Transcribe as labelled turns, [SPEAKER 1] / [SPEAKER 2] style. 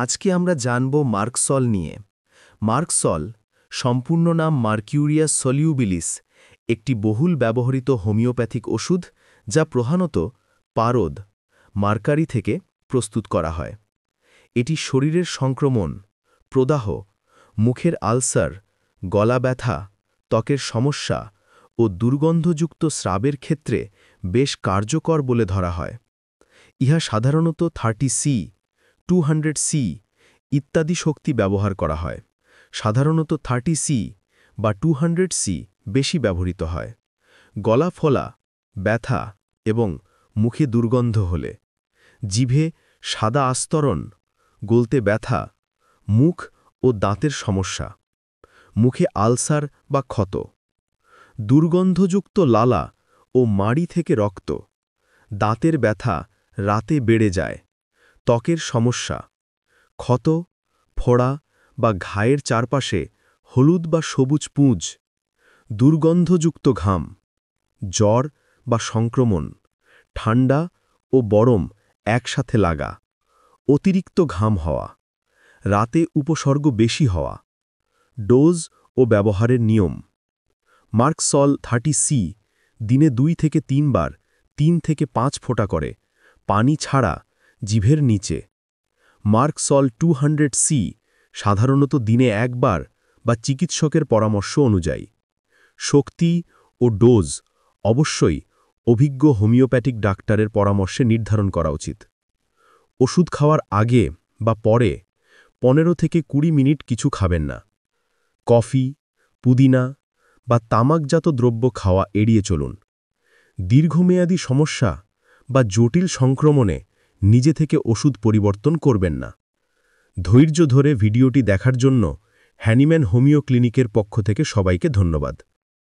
[SPEAKER 1] আজকে আমরা জানব মার্কসল নিয়ে। মার্কসল, সম্পূর্ণ নাম মার্কিউরিয়াস সলিউবিলিস, একটি বহুল ব্যবহৃত হোমিওপ্যাথিক ওষুধ যা প্রধানত পারদ মার্কারি থেকে প্রস্তুত করা হয়। এটি শরীরের সংক্রমণ, প্রদাহ, মুখের আলসার, গলা ব্যথা, ত্বকের সমস্যা ও দুর্গন্ধযুক্ত স্রাবের ক্ষেত্রে বেশ কার্যকর বলে ধরা হয়। ইহা সাধারণত 30C, 200C ইত্যাদি শক্তি ব্যবহার করা হয়। সাধারণত 30C বা 200C বেশি ব্যবহৃত হয়। গলা ফোলা, ব্যথা এবং মুখে দুর্গন্ধ হলে, জিভে সাদা আস্তরণ, গলতে ব্যথা, মুখ ও দাঁতের সমস্যা, মুখে আলসার বা ক্ষত, দুর্গন্ধযুক্ত লালা ও মাড়ি থেকে রক্ত, দাঁতের ব্যথা রাতে বেড়ে যায়, ত্বকের সমস্যা, ক্ষত, ফোড়া বা ঘায়ের চারপাশে হলুদ বা সবুজ পুঁজ, দুর্গন্ধযুক্ত ঘাম, জ্বর বা সংক্রমণ, ঠান্ডা ও গরম একসাথে লাগা, অতিরিক্ত ঘাম হওয়া, রাতে উপসর্গ বেশি হওয়া। ডোজ ও ব্যবহারের নিয়ম। মার্কসল 30C দিনে 2 থেকে 3 বার 3 থেকে 5 ফোঁটা করে, পানি ছাড়া, জিভের নিচে। মার্কসল 200C সাধারণত দিনে 1 বার বা চিকিৎসকের পরামর্শ অনুযায়ী। শক্তি ও ডোজ অবশ্যই অভিজ্ঞ হোমিওপ্যাথিক ডাক্তারের পরামর্শে নির্ধারণ করা উচিত। ওষুধ খাওয়ার আগে বা পরে 15 থেকে 20 মিনিট কিছু খাবেন না। কফি, পুদিনা বা তামাকজাত দ্রব্য খাওয়া এড়িয়ে চলুন। দীর্ঘমেয়াদী সমস্যা বা জটিল সংক্রমণে নিজে থেকে ওষুধ পরিবর্তন করবেন না। ধৈর্য ধরে ভিডিওটি দেখার জন্য হ্যানিম্যান হোমিও ক্লিনিকের পক্ষ থেকে সবাইকে ধন্যবাদ।